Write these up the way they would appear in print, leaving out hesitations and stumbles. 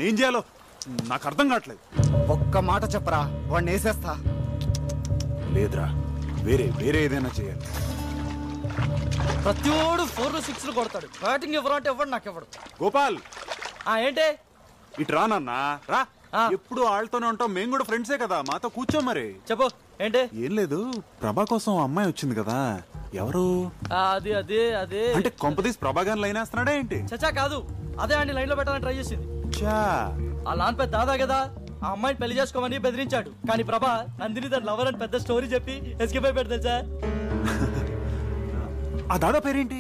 ఏం చేయాలో నాకు అర్థం కావట్లేదు. ఒక్క మాట చెప్పరా, వాడిని వేసేస్తా. లేదురా, వేరే ఏదైనా చేయాలి. ప్రతివాడు 4 6 కొడతాడు. బ్యాటింగ్ ఎవరు అంటే ఎవడు నాకు ఎవడు. గోపాల్ ఏంటే ఇటు రా నాన్న రా. ఎప్పుడు వాళ్ళతోనే ఉంటాం, మేము కూడా ఫ్రెండ్సే కదా, మాతో కూర్చో. మరి చెప్పు ఏంటే. ఏం లేదు, ప్రభా కోసం అమ్మాయి వచ్చింది కదా, ఎవరు అది అదే అదే అంటే కొంపదీసి ప్రభా గాని లైన్ వేస్తున్నాడా ఏంటి? చచ్చా కాదు, అదే అండి లైన్ లో పెట్టాలని ట్రై చేసింది. ఆ లాన్ పెద్ద దాదా కదా, ఆ అమ్మాయిని పెళ్లి చేసుకోమని బెదిరించాడు. కానీ ప్రభా నందిని తన లవర్ అని పెద్ద స్టోరీ చెప్పి ఎస్కేప్ అయిపోయాడు తెలుసా. ఆ దాదా పేరేంటి?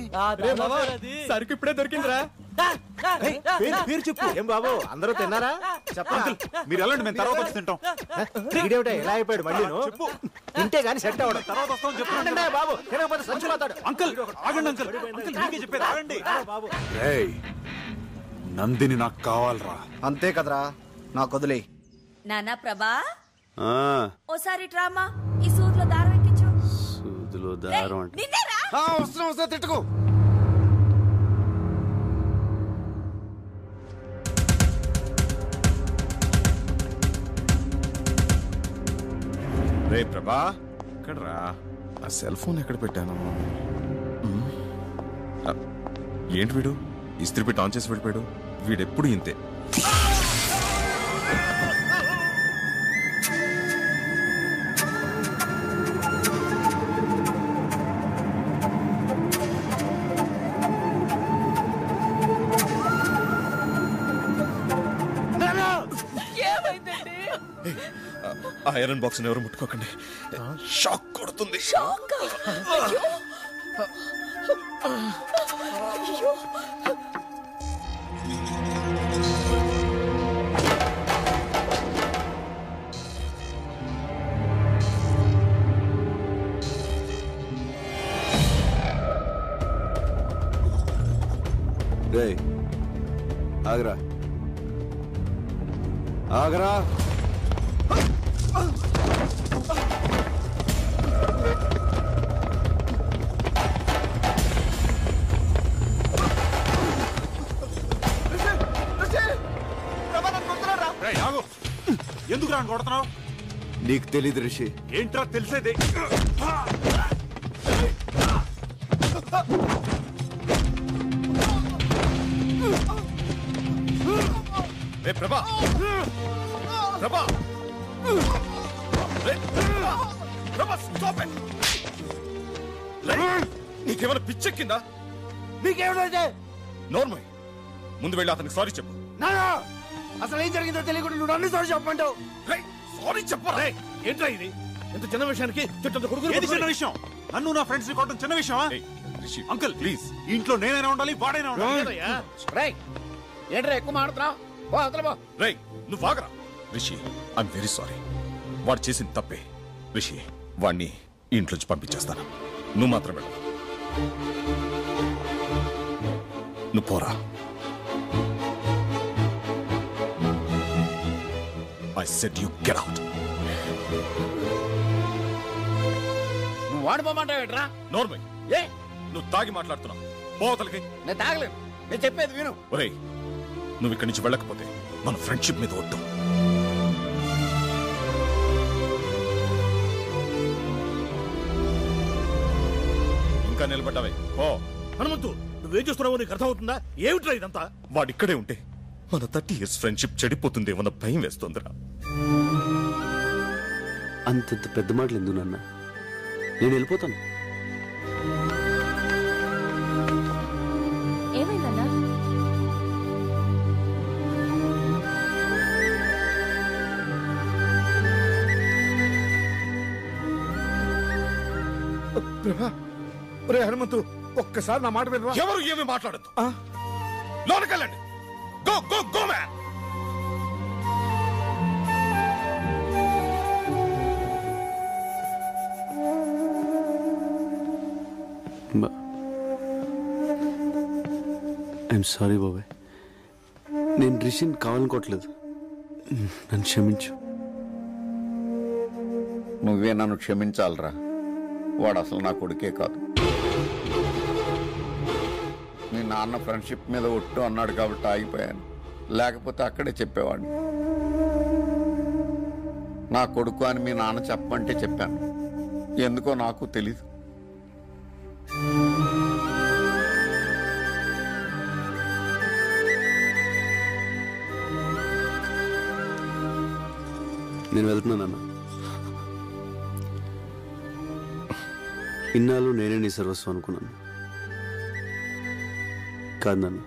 సరికి ఇప్పుడే దొరికిందిరా. పేరు చెప్పు. ఏం బాబు అందరూ తిన్నారా? అంకుల్ మీరు వెళ్ళండి, మేము తర్వాత వచ్చి తింటాం. ఇదేమిటే ఇలా అయిపోయాడు మళ్ళీ? చెప్పు. తింటే గానీ సెట్ అవ్వడం. తర్వాత వస్తాం చెప్పండి బాబు, తినకపోతే సంచిపోతాడు. అంకుల్ ఆగండి, అంకుల్ అంకుల్ మీకే చెప్పేది ఆగండి. నందిని నాకు కావాలరా. అంతే కదరా, నాకు వదిలే. నానా ప్రభా, ఓసారి డ్రామా ఈ సూదిలో దారం ఎక్కించు. సూదిలో దారం అంటే నిన్నేరా? వస్తున్నా తిట్టుకో. రే ప్రభా, ఎక్కడరా? ఆ సెల్ ఫోన్ ఎక్కడ పెట్టాను? ఏంటి వీడు ఇస్త్రీ పెట్టి ఆన్ చేసి వెళ్ళిపోయాడు? వీడెప్పుడు ఇంతే. ఐరన్ బాక్స్ ఎవరు ముట్టుకోకండి, షాక్ కొడుతుంది. ఆగరా ఆగరా. ఎందుకు రాను కొడుతున్నావు? నీకు తెలీదు రిషి. ఏంట్రా తెలిసేది? ప్రభా ప్రభా ప్రభా, స్టాప్ ఇట్. నీకేమైనా పిచ్చెక్కిందా? నీకేమిటైతే నోర్మల్, ముందు వెళ్ళి అతనికి సారీ చెప్పు. నానా, అసలు ఏం జరిగిందో తెలియకుండా నువ్వు అన్ని సారీ చెప్పమంటావు. సారీ చెప్పరా? ఏంట్రా ఇది? ఎంత చిన్న విషయానికి చుట్టూ ఏది చిన్న విషయం? నన్ను నా ఫ్రెండ్స్ ని కొట్టడం చిన్న విషయమా? అంకుల్ ప్లీజ్, ఇంట్లో నేనైనా ఉండాలి, వాడైనా ఉండాలి. ఏంట్రా ఎక్కువ మాడుతున్నావు? రేయ్ నువ్వు ఆగరా. Rishi, I'm very sorry. వాడు చేసిన తప్పే. రిషి, వాడిని ఇంట్లోంచి పంపించేస్తాను. నువ్వు మాత్రం వెళ్ళు. నువ్వు పోరా. I said you get out. నువ్వు వాడిపోమంటావేట్రా? నోర్మల్, ఏ నువ్వు తాగి మాట్లాడుతున్నావు. పోతలకి. నేను తాగలేను, నేను చెప్పేది విను. ఒరేయ్, నువ్వు ఇక్కడి నుంచి వెళ్ళకపోతే మన ఫ్రెండ్షిప్ మీద వద్దు. ఇంకా నిలబడ్డావే ఓ హనుమంతు, నువ్వేం చేస్తున్నావో నీకు అర్థమవుతుందా? ఏమిట్రా ఇదంతా? వాడిక్కడే ఉంటే మన 30 years ఫ్రెండ్షిప్ చెడిపోతుందేమన్న భయం వేస్తుందిరా. అంతంత పెద్ద మాటలు ఎందుకు నాన్న? నేను వెళ్ళిపోతాను. ఏమైందన్నా? హనుమంతు, ఒక్కసారి నా మాట వినరా? ఎవరు ఏమి మాట్లాడద్దు. లోనకెళ్ళండి. Go go go man. I'm sorry బాబాయ్, నేను రిషిని కావాలనుకోవట్లేదు, నన్ను క్షమించు. నువ్వే నన్ను క్షమించాలరా. వాడు అసలు నా కొడుకే కాదు. మీ నాన్న ఫ్రెండ్షిప్ మీద ఒట్టు అన్నాడు కాబట్టి ఆగిపోయాను. లేకపోతే అక్కడే చెప్పేవాడిని. నా కొడుకు అని మీ నాన్న చెప్పమంటే చెప్పాను. ఎందుకో నాకు తెలీదు. నేను వెళ్తున్నానన్నా. ఇన్నాళ్ళు నేనే నీ సర్వస్వం అనుకున్నాను. కాదు నాన్న,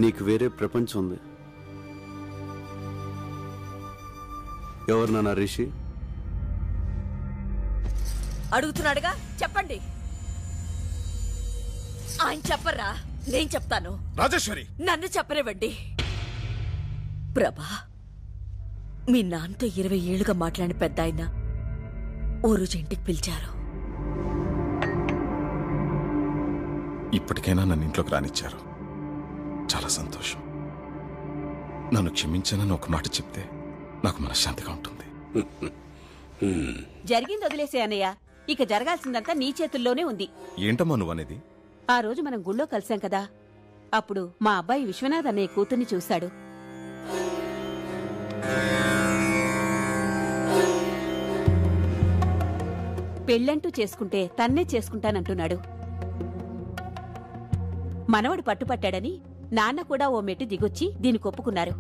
నీకు వేరే ప్రపంచం ఉంది. ఎవరు నాన్న రిషి? అడుగుతున్నాడుగా, చెప్పండి. ఆయన చెప్పరా, నేను చెప్తాను. రాజేశ్వరి, నన్ను చెప్పనివ్వండి. ప్రభా, మీ నాన్నతో 20 ఏళ్లుగా మాట్లాడిన పెద్ద ఆయన ఓ రోజు ఇంటికి పిలిచారు. ఇప్పటికైనా నన్ను ఇంట్లోకి రానిచ్చారు. చాలా సంతోషం. నన్ను క్షమించానని ఒక మాట చెప్తే నాకు మనశ్శాంతిగా ఉంటుంది. జరిగింది వదిలేసే అన్నయ్య. ఇక జరగాల్సిందంతా నీ చేతుల్లోనే ఉంది. ఏంటమ్మా నువ్వనేది? ఆ రోజు మనం గుళ్ళో కలిసాం కదా, అప్పుడు మా అబ్బాయి విశ్వనాథ్ అన్నయ్య కూతుర్ని చూశాడు. పెళ్ళంటూ చేసుకుంటే తన్నే చేసుకుంటానంటున్నాడు. మనవడు పట్టుపట్టాడని నాన్న కూడా ఓ మెట్టు దిగొచ్చి దీనికి ఒప్పుకున్నారు.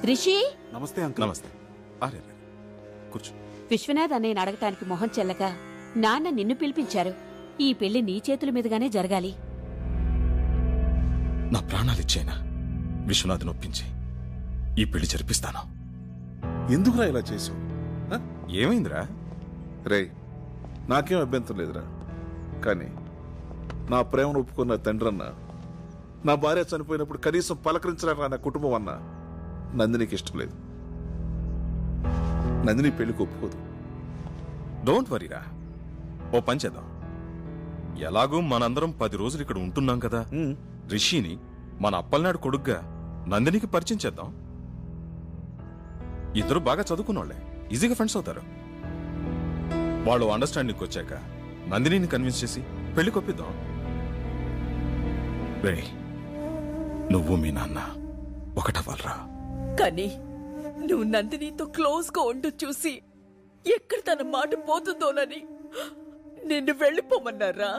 రిషి, నమస్తే అంకుల్. నమస్తే. అరే కూర్చో. విశ్వనాథ్ అన్నయ్యని అడగటానికి మొహం చెల్లక నాన్న నిన్ను పిలిపించారు. ఈ పెళ్లి నీ చేతుల మీదుగానే జరగాలి. నా ప్రాణాలిచ్చేనా విశ్వనాథ్ నొప్పించి ఈ పెళ్లి జరిపిస్తాను. ఎందుకురా ఇలా చేసావు? ఏమైందిరా? రే, నాకేం అభ్యంతరం లేదురా. కానీ నా ప్రేమను ఒప్పుకున్న తండ్రన్నా, నా భార్య చనిపోయినప్పుడు కనీసం పలకరించలేక నా కుటుంబం అన్నా నందినికి ఇష్టం లేదు. నందిని పెళ్లికి ఒప్పుకోదు. డోంట్ వరీరా, ఓ పని చేద్దాం. ఎలాగూ మనందరం 10 రోజులు ఇక్కడ ఉంటున్నాం కదా, రిషిని మన అప్పలనాడు కొడుగ్గా నందినికి పరిచయం చేద్దాం. ఇద్దరు బాగా చదువుకున్నోళ్లే, ఈజీగా ఫ్రెండ్స్ అవుతారు. వాళ్ళు అండర్స్టాండింగ్కి వచ్చాక నందినిని కన్విన్స్ చేసి పెళ్లి కొప్పిద్దాం. రే, నువ్వు మీ నాన్న ఒకటవ్వాలరా. కానీ నువ్వు నందినితో క్లోజ్ గా ఉంటూ చూసి ఎక్కడ తన మాట పోతుందోనని నిన్ను వెళ్ళిపోమన్నారా?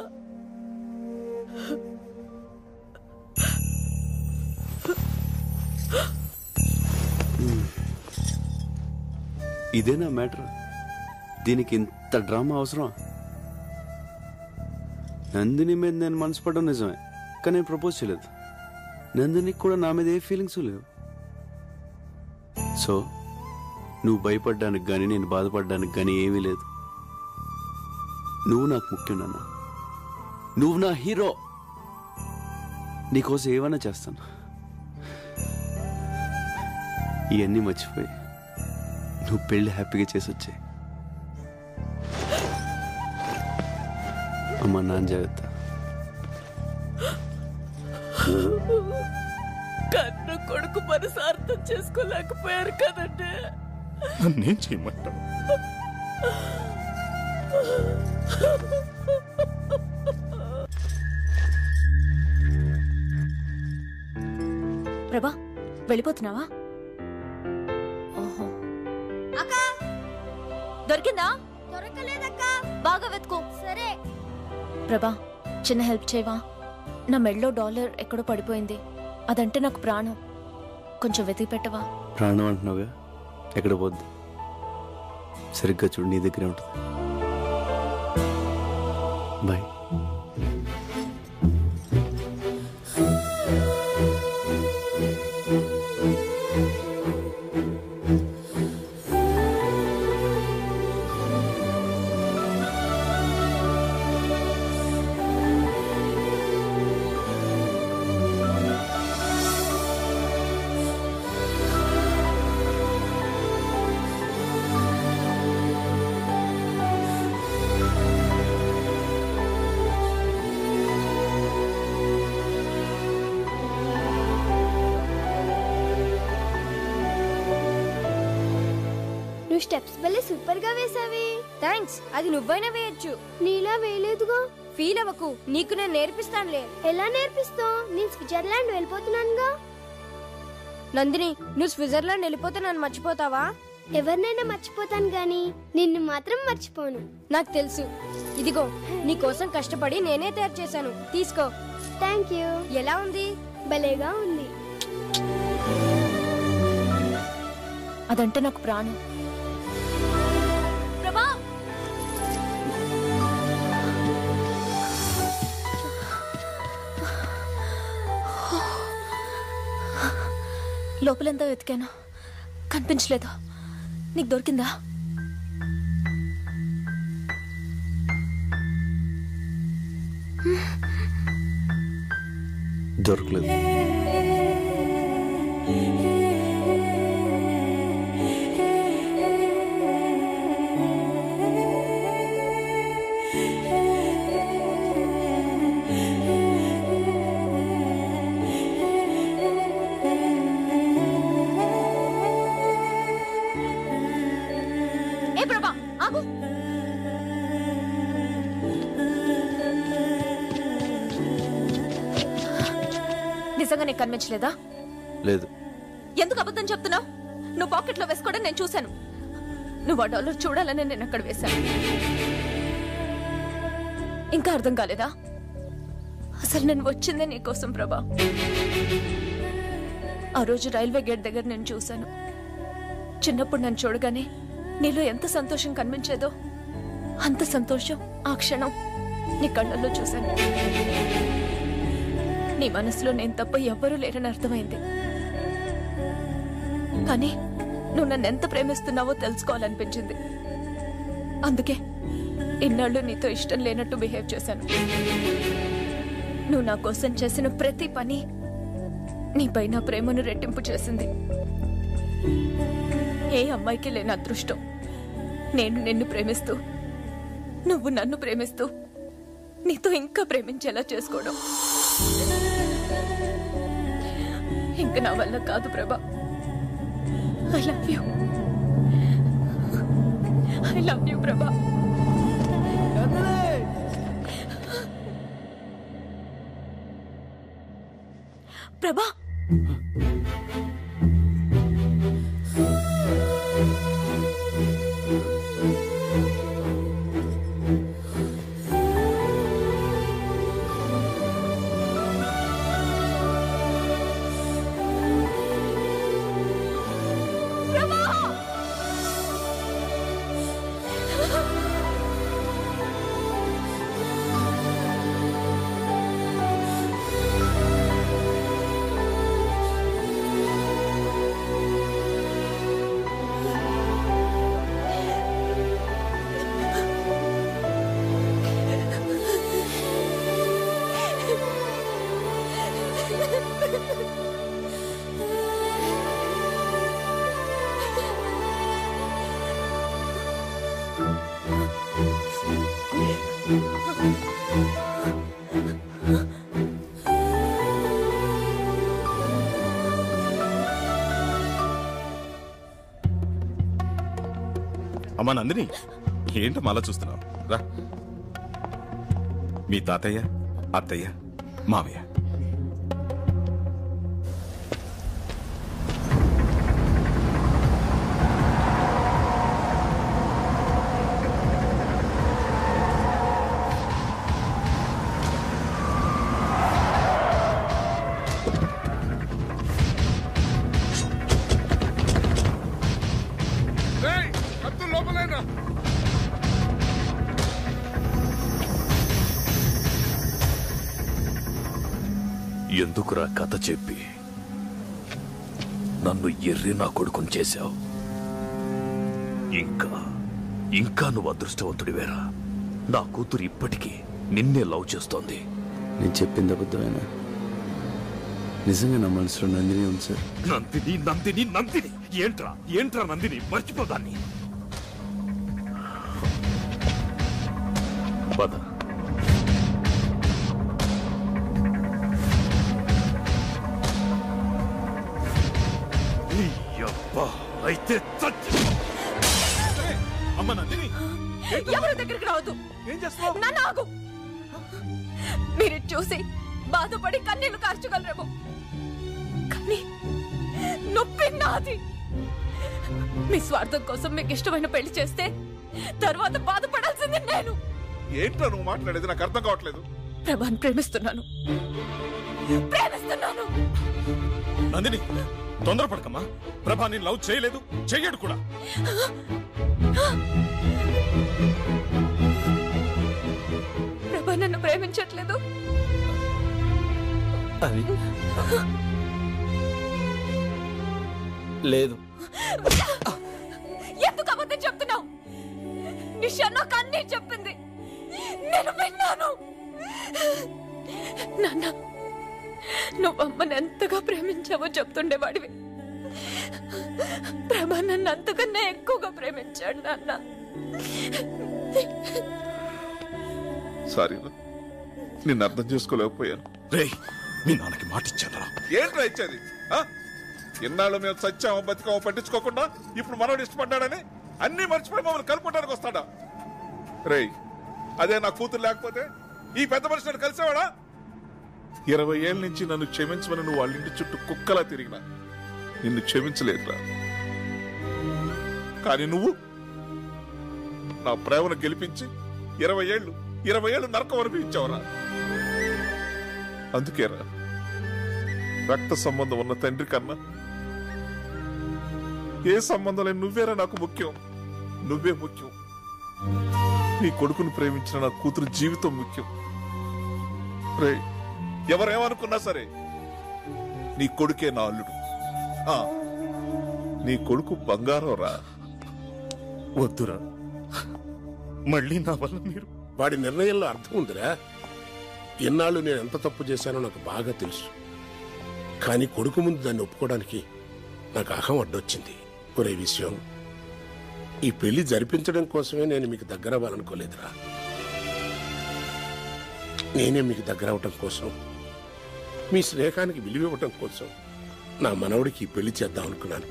ఇదేనా మ్యాటర్? దీనికి ఇంత డ్రామా అవసరం? నందిని మీద నేను మనసు పడడం నిజమే, కానీ నేను ప్రపోజ్ చేయలేదు. నందినికి కూడా నా మీద ఏ ఫీలింగ్స్ లేవు. సో నువ్వు భయపడ్డానికి కానీ నేను బాధపడడానికి కానీ ఏమీ లేదు. నువ్వు నాకు ముఖ్యం నాన్న. నువ్వు నా హీరో. నీకోసం ఏమైనా చేస్తాను. ఇవన్నీ మర్చిపోయి నువ్వు పెళ్లి హ్యాపీగా చేసి వచ్చాయి. అమ్మా, నాన్న జాగ్రత్త. కన్న కొడుకు మనసు అర్థం చేసుకోలేకపోయారు కదండి. నన్నేం చేయమంటావు? ప్రభా, వెళ్ళిపోతున్నావా? అక్క దొరికిందా? దొరకలేదక్క. బాగా వెతుకో. సరే. ప్రభా, చిన్న హెల్ప్ చేయవా? నా మెడలో $1 ఎక్కడో పడిపోయింది. అదంటే నాకు ప్రాణం. కొంచెం వెతికి పెట్టవా? ప్రాణం అంటున్నావుగా, ఎక్కడ పోద్ది? సరిగ్గా చూడు, నీ దగ్గరే ఉంటుంది. బాయ్. నువ్వు స్టెప్స్ భలే సూపర్ గా వేసావి. థ్యాంక్స్. అది నువ్వైనా వేయొచ్చు, నీలా వేయలేదుగా. ఫీల్ అవ్వకు, నీకు నేను నేర్పిస్తానులే. ఎలా నేర్పిస్తావు? నేను స్విట్జర్లాండ్ వెళ్ళిపోతున్నానుగా. నందిని, నువ్వు స్విట్జర్లాండ్ వెళ్ళిపోతే నన్ను మర్చిపోతావా? ఎవరినైనా మర్చిపోతాను గాని నిన్ను మాత్రం మర్చిపోను. నాకు తెలుసు. ఇదిగో నీకోసం కష్టపడి నేనే తయారు చేశాను, తీసుకో. Thank you. ఎలా ఉంది? భలేగా ఉంది. అదంటే నాకు ప్రాణం. ప్రభా, లోపలంతా వెతికాను, కనిపించలేదు. నీకు దొరికిందా? దొరకలేదు. ఏ ప్రభా, ఆగు. నిజంగా నీకు కనిపించలేదా? లేదు. ఎందుకు అబద్ధం చెప్తున్నావు? నువ్వు పాకెట్లో వేసుకోవడం నేను చూశాను. నువ్వు ఆ డాలర్ చూడాలని నేను అక్కడ వేశాను. ఇంకా అర్థం కాలేదా? అసలు నేను వచ్చిందే నీకోసం ప్రభా. ఆ రోజు రైల్వే గేట్ దగ్గర నేను చూశాను. చిన్నప్పుడు నన్ను చూడగానే నీలో ఎంత సంతోషం కనిపించేదో అంత సంతోషం ఆ క్షణం నీ కళ్ళల్లో చూశాను. నీ మనసులో నేను తప్ప ఎవ్వరూ లేరని అర్థమైంది. కానీ నువ్వు నన్ను ఎంత ప్రేమిస్తున్నావో తెలుసుకోవాలనిపించింది. అందుకే ఇన్నాళ్ళు నీతో ఇష్టం లేనట్టు బిహేవ్ చేశాను. నువ్వు నా కోసం చేసిన ప్రతి పని నీపై నా ప్రేమను రెట్టింపు చేసింది. ఏ అమ్మాయికి లేని అదృష్టం నేను నిన్ను ప్రేమిస్తూ, నువ్వు నన్ను ప్రేమిస్తూ, నీతో ఇంకా ప్రేమించేలా చేసుకోవడం. ఇంక నా వల్ల కాదు ప్రభా. I love you. I love you ప్రభా. ప్రభా, అమ్మా నందిని, ఏంటమ్మా అలా చూస్తున్నావు? రా. మీ తాతయ్య, అత్తయ్య, మామయ్య. ఎందుకురా కథ చెప్పి నన్ను ఎర్రి నా కొడుకుని చేశావు? ఇంకా నువ్వు అదృష్టవంతుడివేరా. నా కూతురు ఇప్పటికీ నిన్నే లవ్ చేస్తోంది. నేను చెప్పింది అబద్ధమేనా? నిజంగా నా మనసులో నందిని ఉంది సార్. నందిని నందిని నందిని ఏంట్రా నందిని, మర్చిపోదాన్ని. పద. అయితే అమ్మ నందిని, ఎవరి దగ్గరికి రావద్దు. ఏం చేస్తావు? నన్ను ఆగు. మీరు చూసి బాధపడి కన్నీళ్లు కార్చగలరేమో, కానీ నొప్పి నాది. మీ స్వార్థం కోసం మీకు ఇష్టమైన పెళ్లి చేస్తే తర్వాత బాధపడాల్సింది నేను. ఏంటో నువ్వు మాట్లాడేది నాకు అర్థం కావట్లేదు. ప్రభాని ప్రేమిస్తున్నాను. నందిని తొందరపడకమ్మా. ప్రభా నేను లవ్ చేయలేదు, చెయ్యడు కూడా. ప్రభా నన్ను ప్రేమించట్లేదు. అది లేదు. ఎందుకు అబద్ధం చెప్తున్నావు? నిషా నాకు అన్నీ చెప్పింది, నేను విన్నాను. నాన్న, నువ్వు అమ్మని ఎంతగా ప్రేమించావో చెప్తుండేవాడివి. ప్రభా నన్ను అంతకన్నా ఎక్కువగా ప్రేమించాడు నాన్న. సారీ, నిన్ను అర్థం చేసుకోలేకపోయాను. రే, మీ నాన్నకి మాట ఇచ్చారా? ఏంట్రా ఇచ్చేది? ఇన్నాళ్ళు మేము సత్యామో బతికామో పట్టించుకోకుండా ఇప్పుడు మనోడు ఇష్టపడ్డాడని అన్ని మర్చిపోయి మమ్మల్ని కలుపుకోవడానికి వస్తాడా? రేయ్, అదే నా కూతురు లేకపోతే ఈ పెద్ద మనిషి నన్ను కలిసేవాడా? 20 ఏళ్ళ నుంచి నన్ను క్షమించమని నువ్వు వాళ్ళ ఇంటి చుట్టూ కుక్కలా తిరిగినా నిన్ను క్షమించలేదురా. కానీ నువ్వు నా ప్రేమను గెలిపించి 20 ఏళ్ళు నరకం అనిపించావురా. అందుకేరా రక్త సంబంధం ఉన్న తండ్రి కన్నా ఏ సంబంధం లేని నువ్వేరా నాకు ముఖ్యం. నువ్వే ముఖ్యం. నీ కొడుకును ప్రేమించిన నా కూతురు జీవితం ముఖ్యం. రే, ఎవరేమనుకున్నా సరే నీ కొడుకే నా అల్లుడు. నీ కొడుకు బంగారం రా. వద్దురా, మళ్ళీ నా వల్ల మీరు. వాడి నిర్ణయంలో అర్థం ఉందిరా. ఎన్నాళ్ళు నేను ఎంత తప్పు చేశానో నాకు బాగా తెలుసు. కానీ కొడుకు ముందు దాన్ని ఒప్పుకోవడానికి నాకు అహం అడ్డొచ్చింది. ఒరే విషయం, ఈ పెళ్లి జరిపించడం కోసమే నేను మీకు దగ్గర అవ్వాలనుకోలేదురా. నేనే మీకు దగ్గర అవటం కోసం, మీ స్నేహానికి విలువ ఇవ్వటం కోసం నా మనవడికి ఈ పెళ్లి చేద్దాం అనుకున్నాను.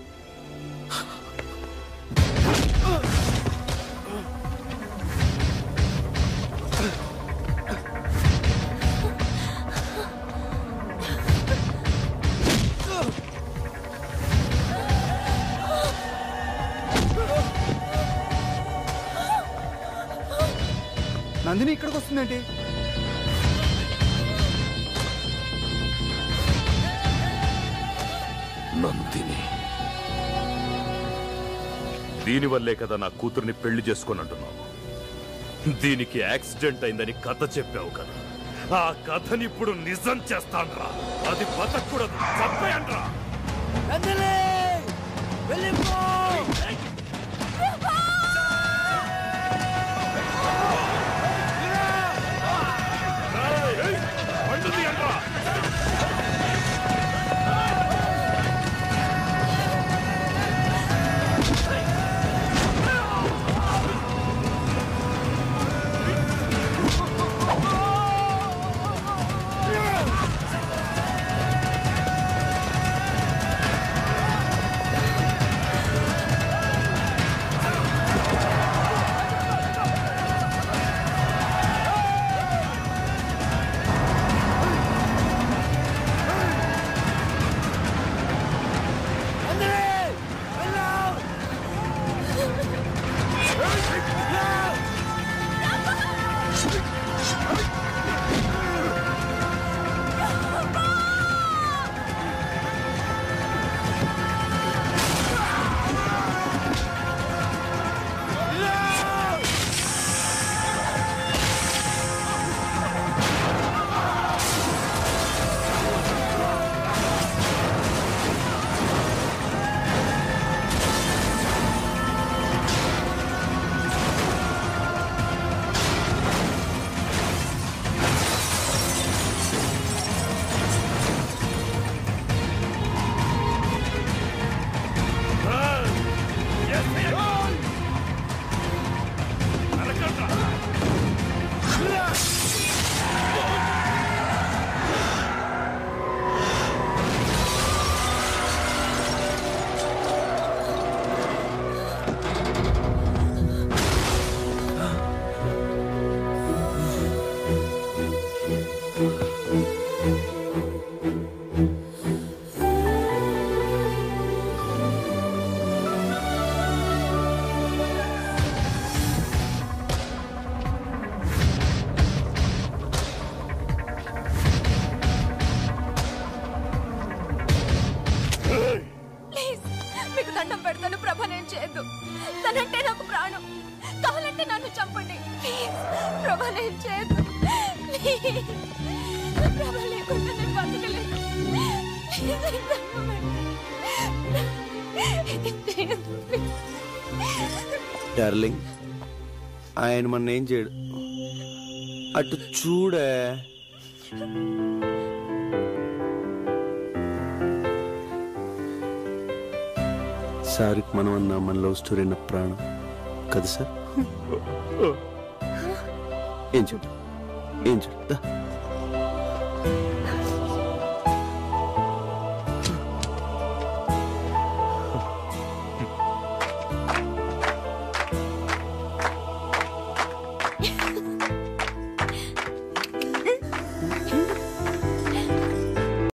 నందిని ఇక్కడికి వస్తుందేంటి? నందిని, దీనివల్లే కదా నా కూతుర్ని పెళ్లి చేసుకొని అంటున్నావు. దీనికి యాక్సిడెంట్ అయిందని కథ చెప్పావు కదా, ఆ కథని ఇప్పుడు నిజం చేస్తాన్రా. అది బతకూడదు, చంపేయండ్రా. మీకు దండం పెడతాను, ప్రభనేం చేయొద్దు. తనంటే నాకు ప్రాణం. కావాలంటే నన్ను చంపండి. ప్లీజ్ ప్రభనేం చేయొద్దు. ప్లీజ్ ప్రభ లేకుండా నేను బతకలేను. ప్లీజ్ డార్లింగ్, ఆయన మన ఏం చేయడు. అటు చూడే. సార్కి మనం అన్న మన లవ్ స్టోరీ నా ప్రాణం కదా సార్? ఏం చూడు, ఏం చూడు.